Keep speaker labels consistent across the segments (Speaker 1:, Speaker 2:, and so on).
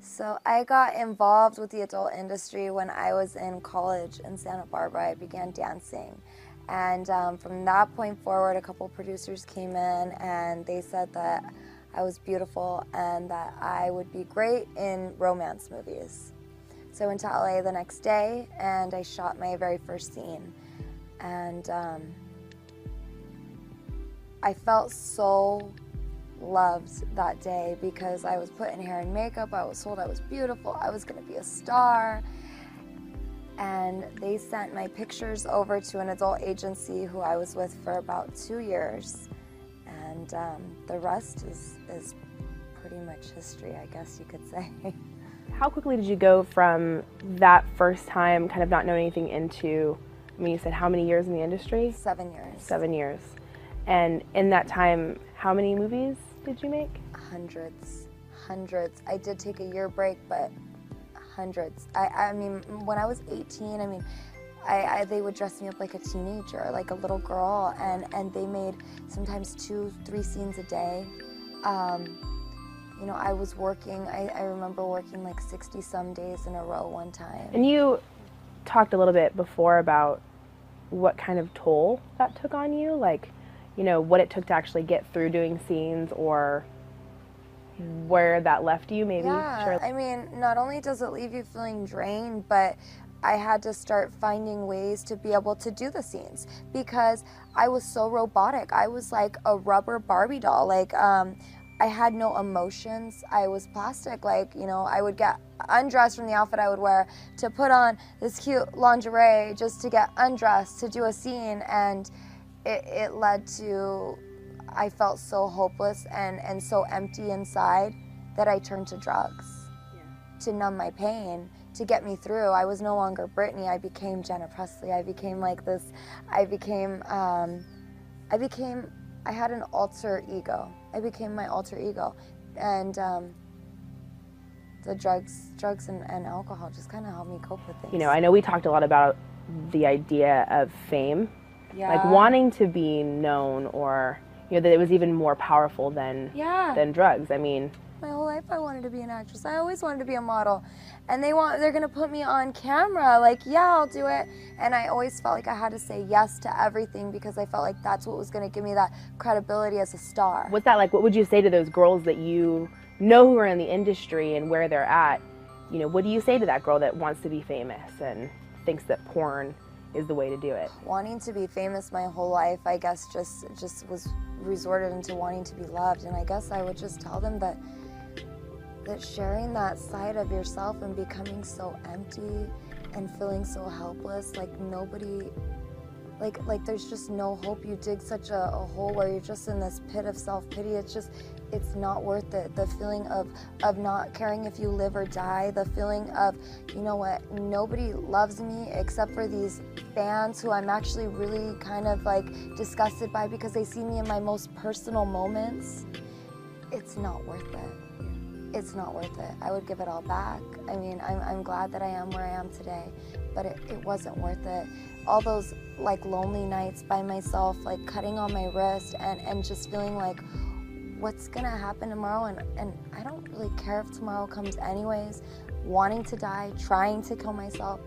Speaker 1: So I got involved with the adult industry when I was in college in Santa Barbara. I began dancing. And from that point forward, a couple producers came in and they said that I was beautiful and that I would be great in romance movies. So I went to LA the next day and I shot my very first scene. And I felt so loved that day because I was put in hair and makeup, I was told I was beautiful, I was gonna be a star. And they sent my pictures over to an adult agency who I was with for about 2 years. And the rest is pretty much history, I guess you could say.
Speaker 2: How quickly did you go from that first time, kind of not knowing anything, into, I mean, you said how many years in the industry?
Speaker 1: 7 years.
Speaker 2: 7 years. And in that time, how many movies did you make?
Speaker 1: Hundreds. I did take a year break, but hundreds. I mean, when I was 18, I mean, they would dress me up like a teenager, like a little girl, and they made sometimes 2-3 scenes a day. You know, I was working, I remember working like 60-some days in a row one time.
Speaker 2: And you talked a little bit before about what kind of toll that took on you, like, you know, what it took to actually get through doing scenes, or where that left you, maybe?
Speaker 1: Yeah,
Speaker 2: Sure.
Speaker 1: I mean, not only does it leave you feeling drained, but I had to start finding ways to be able to do the scenes because I was so robotic. I was like a rubber Barbie doll. Like, I had no emotions. I was plastic. Like, you know, I would get undressed from the outfit I would wear to put on this cute lingerie just to get undressed to do a scene, and it led to, I felt so hopeless and so empty inside that I turned to drugs to numb my pain, to get me through. I was no longer Britney. I became Jenna Presley. I became like this, I had an alter ego. I became my alter ego. And the drugs and alcohol just kind of helped me cope with things.
Speaker 2: You know, I know we talked a lot about the idea of fame, like wanting to be known, or, you know, that it was even more powerful than drugs. I mean,
Speaker 1: my whole life I wanted to be an actress. I always wanted to be a model. And they're gonna put me on camera, like, yeah, I'll do it. And I always felt like I had to say yes to everything because I felt like that's what was gonna give me that credibility as a star.
Speaker 2: What's that like? What would you say to those girls that you know who are in the industry and where they're at? You know, what do you say to that girl that wants to be famous and thinks that porn is the way to do it?
Speaker 1: Wanting to be famous my whole life, I guess, just was resorted into wanting to be loved. And I guess I would just tell them that sharing that side of yourself and becoming so empty and feeling so helpless, like nobody, like there's just no hope. You dig such a hole where you're just in this pit of self-pity. It's not worth it. The feeling of not caring if you live or die, the feeling of, you know what, nobody loves me except for these fans who I'm actually really kind of like disgusted by because they see me in my most personal moments. It's not worth it. It's not worth it. I would give it all back. I mean, I'm glad that I am where I am today, but it wasn't worth it. All those like lonely nights by myself, like cutting on my wrist and just feeling like, what's gonna happen tomorrow? And I don't really care if tomorrow comes anyways. Wanting to die, trying to kill myself,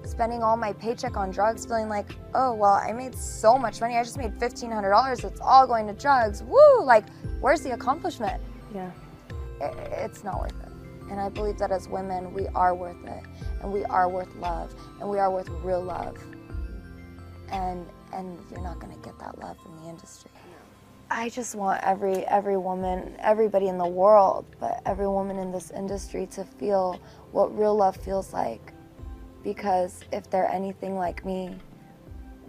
Speaker 1: spending all my paycheck on drugs, feeling like, oh, well, I made so much money. I just made $1,500. It's all going to drugs. Woo! Like, where's the accomplishment?
Speaker 2: Yeah.
Speaker 1: It's not worth it. And I believe that as women, we are worth it, and we are worth love, and we are worth real love. And you're not gonna get that love from the industry. I just want every woman, everybody in the world, but every woman in this industry to feel what real love feels like. Because if they're anything like me,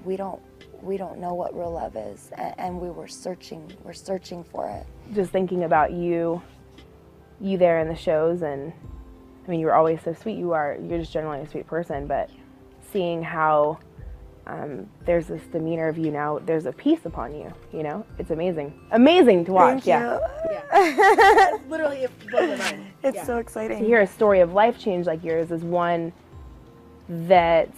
Speaker 1: we don't know what real love is, and we're searching for it.
Speaker 2: Just thinking about you there in the shows, and I mean, you were always so sweet. You're just generally a sweet person, but seeing how there's this demeanor of you now, there's a peace upon you, you know? It's amazing to watch.
Speaker 1: Thank you.
Speaker 2: Yeah. Literally, it blows my mind.
Speaker 1: It's so exciting.
Speaker 2: To hear a story of life change like yours is one that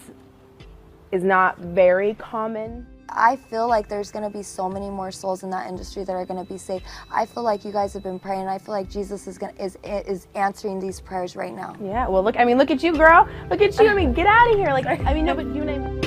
Speaker 2: is not very common.
Speaker 1: I feel like there's going to be so many more souls in that industry that are going to be saved. I feel like you guys have been praying. I feel like Jesus is answering these prayers right now.
Speaker 2: Yeah, well, look, I mean, look at you, girl. Look at you. I mean, get out of here. Like, I mean, no, but you and I...